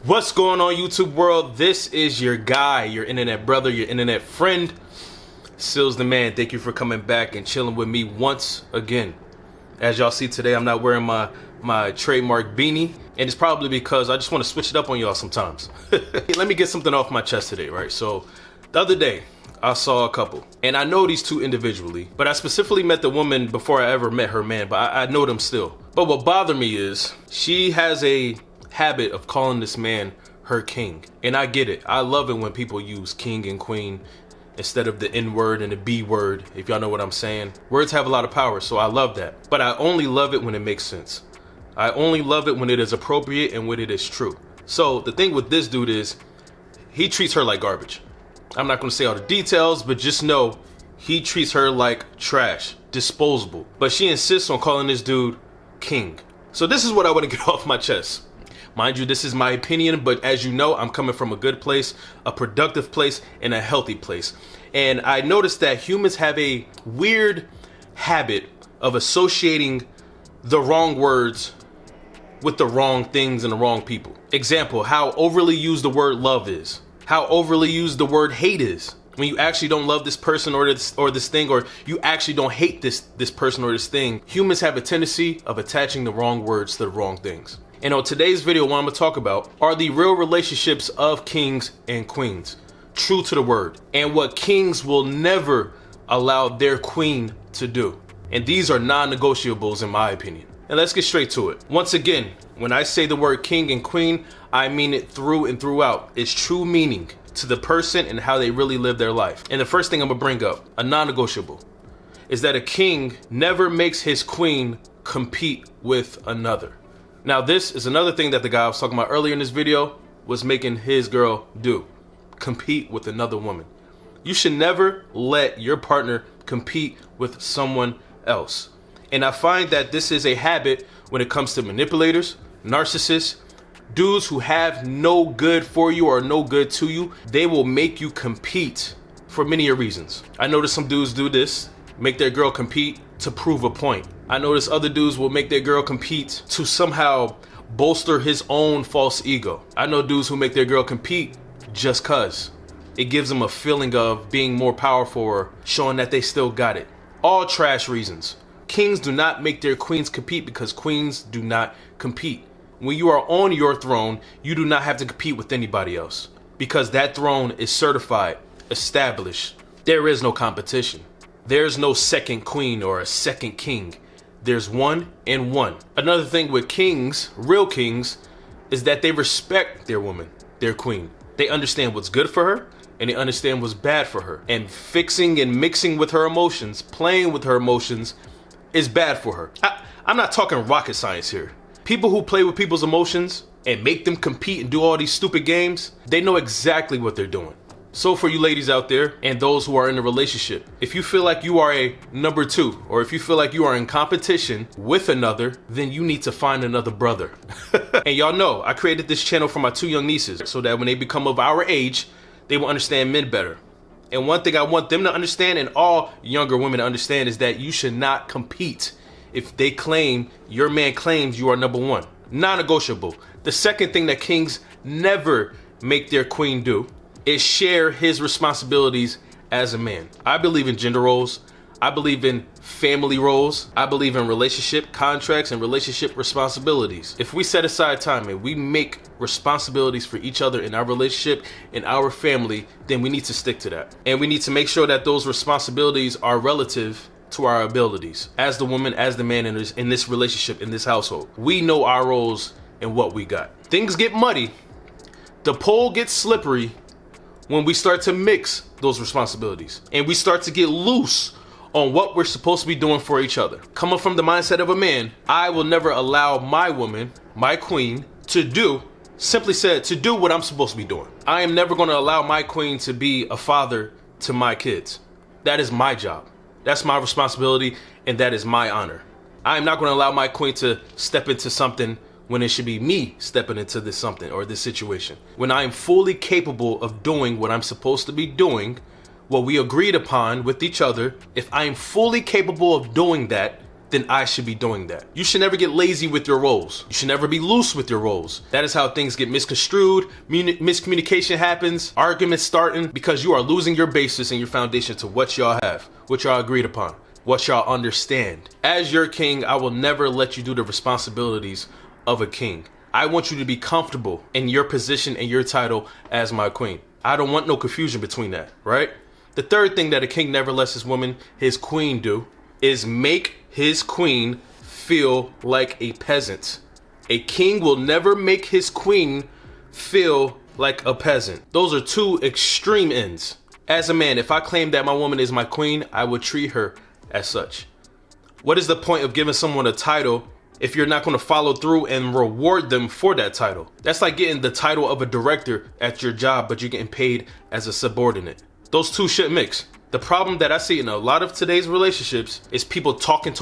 What's going on, YouTube world? This is your guy, your internet brother, your internet friend, Sealz the man. Thank you for coming back and chilling with me once again. As y'all see today, I'm not wearing my trademark beanie, and it's probably because I just want to switch it up on y'all sometimes. Let me get something off my chest today, right? So the other day, I saw a couple, and I know these two individually, but I specifically met the woman before I ever met her man, but I know them still. But what bothered me is she has a habit of calling this man her king. And I get it. I love it when people use king and queen instead of the N word and the B word, if y'all know what I'm saying. Words have a lot of power, so I love that. But I only love it when it makes sense. I only love it when it is appropriate and when it is true. So the thing with this dude is he treats her like garbage. I'm not going to say all the details, but just know he treats her like trash, disposable. But she insists on calling this dude king. So this is what I want to get off my chest. Mind you, this is my opinion, but as you know, I'm coming from a good place, a productive place, and a healthy place. And I noticed that humans have a weird habit of associating the wrong words with the wrong things and the wrong people. Example, how overly used the word love is. How overly used the word hate is. When you actually don't love this person or this thing, or you actually don't hate this person or this thing, humans have a tendency of attaching the wrong words to the wrong things. And on today's video, what I'm going to talk about are the real relationships of kings and queens, true to the word, and what kings will never allow their queen to do. And these are non-negotiables in my opinion. And let's get straight to it. Once again, when I say the word king and queen, I mean it through and throughout. It's true meaning to the person and how they really live their life. And the first thing I'm going to bring up, a non-negotiable, is that a king never makes his queen compete with another. Now, this is another thing that the guy I was talking about earlier in this video was making his girl do. Compete with another woman. You should never let your partner compete with someone else. And I find that this is a habit when it comes to manipulators, narcissists, dudes who have no good for you or no good to you. They will make you compete for many reasons. I noticed some dudes do this, make their girl compete to prove a point. I notice other dudes will make their girl compete to somehow bolster his own false ego. I know dudes who make their girl compete just cause. It gives them a feeling of being more powerful or showing that they still got it. All trash reasons. Kings do not make their queens compete because queens do not compete. When you are on your throne, you do not have to compete with anybody else because that throne is certified, established. There is no competition. There's no second queen or a second king. There's one and one. Another thing with kings, real kings, is that they respect their woman, their queen. They understand what's good for her and they understand what's bad for her. And fixing and mixing with her emotions, playing with her emotions is bad for her. I'm not talking rocket science here. People who play with people's emotions and make them compete and do all these stupid games, they know exactly what they're doing. So for you ladies out there and those who are in a relationship, if you feel like you are a number two, or if you feel like you are in competition with another, then you need to find another brother. And y'all know, I created this channel for my two young nieces so that when they become of our age, they will understand men better. And one thing I want them to understand, and all younger women to understand, is that you should not compete if they claim, your man claims you are number one. Non-negotiable. The second thing that kings never make their queen do is share his responsibilities as a man. I believe in gender roles. I believe in family roles. I believe in relationship contracts and relationship responsibilities. If we set aside time and we make responsibilities for each other in our relationship, in our family, then we need to stick to that. And we need to make sure that those responsibilities are relative to our abilities as the woman, as the man in this relationship, in this household. We know our roles and what we got. Things get muddy. The pole gets slippery when we start to mix those responsibilities and we start to get loose on what we're supposed to be doing for each other. Coming from the mindset of a man, I will never allow my woman, my queen, to do what I'm supposed to be doing. I am never going to allow my queen to be a father to my kids. That is my job. That's my responsibility, and that is my honor. I am not going to allow my queen to step into something when it should be me stepping into this something or this situation. When I am fully capable of doing what I'm supposed to be doing, what we agreed upon with each other, if I am fully capable of doing that, then I should be doing that. You should never get lazy with your roles. You should never be loose with your roles. That is how things get misconstrued, miscommunication happens, arguments starting, because you are losing your basis and your foundation to what y'all have, what y'all agreed upon, what y'all understand. As your king, I will never let you do the responsibilities of a king. I want you to be comfortable in your position and your title as my queen. I don't want no confusion between that, right? The third thing that a king never lets his woman, his queen, do is make his queen feel like a peasant. A king will never make his queen feel like a peasant. Those are two extreme ends. As a man, if I claim that my woman is my queen, I would treat her as such. What is the point of giving someone a title if you're not going to follow through and reward them for that title? That's like getting the title of a director at your job, but you're getting paid as a subordinate. Those two shouldn't mix. The problem that I see in a lot of today's relationships is people talking,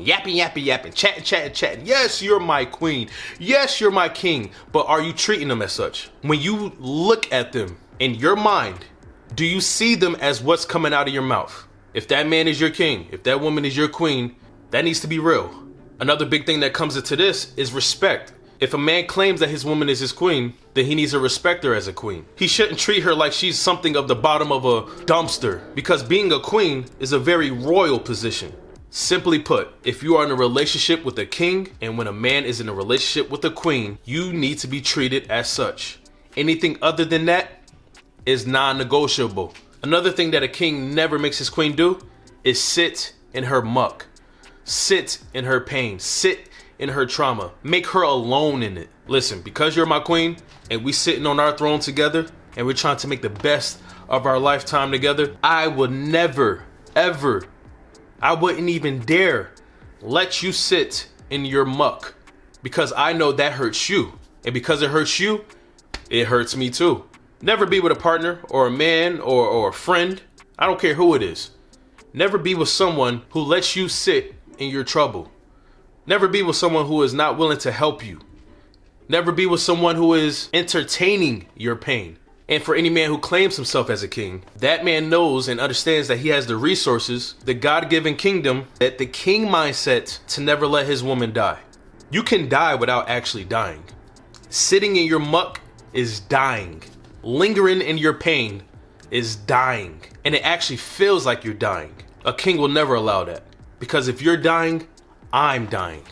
yapping, chatting. Yes, you're my queen. Yes, you're my king. But are you treating them as such? When you look at them in your mind, do you see them as what's coming out of your mouth? If that man is your king, if that woman is your queen, that needs to be real. Another big thing that comes into this is respect. If a man claims that his woman is his queen, then he needs to respect her as a queen. He shouldn't treat her like she's something of the bottom of a dumpster, because being a queen is a very royal position. Simply put, if you are in a relationship with a king, and when a man is in a relationship with a queen, you need to be treated as such. Anything other than that is non-negotiable. Another thing that a king never makes his queen do is sit in her muck, sit in her pain, sit in her trauma, make her alone in it. Listen, because you're my queen and we sitting on our throne together and we're trying to make the best of our lifetime together, I would never, ever, I wouldn't even dare let you sit in your muck, because I know that hurts you. And because it hurts you, it hurts me too. Never be with a partner or a man or a friend, I don't care who it is. Never be with someone who lets you sit in your trouble. Never be with someone who is not willing to help you. Never be with someone who is entertaining your pain. And for any man who claims himself as a king, that man knows and understands that he has the resources, the God-given kingdom, that the king mindset to never let his woman die. You can die without actually dying. Sitting in your muck is dying. Lingering in your pain is dying. And it actually feels like you're dying. A king will never allow that. Because if you're dying, I'm dying.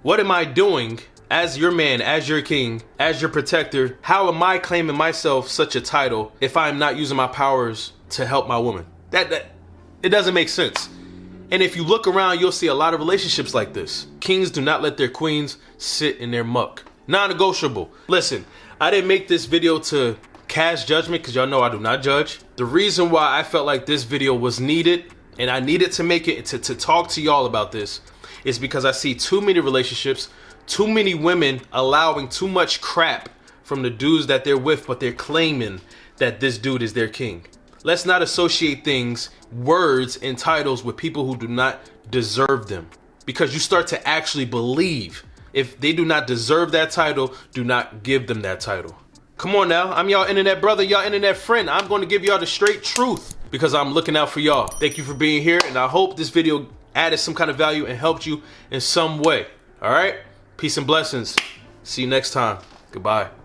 What am I doing as your man, as your king, as your protector? How am I claiming myself such a title if I'm not using my powers to help my woman? That it doesn't make sense. And if you look around, you'll see a lot of relationships like this. Kings do not let their queens sit in their muck. Non-negotiable. Listen, I didn't make this video to cast judgment, because y'all know I do not judge. The reason why I felt like this video was needed, and I needed to make it to talk to y'all about this, is because I see too many relationships, too many women allowing too much crap from the dudes that they're with, but they're claiming that this dude is their king. Let's not associate things, words, and titles with people who do not deserve them, because you start to actually believe if they do not deserve that title, do not give them that title. Come on now, I'm y'all internet brother, y'all internet friend. I'm going to give y'all the straight truth because I'm looking out for y'all. Thank you for being here, and I hope this video added some kind of value and helped you in some way. All right? Peace and blessings. See you next time. Goodbye.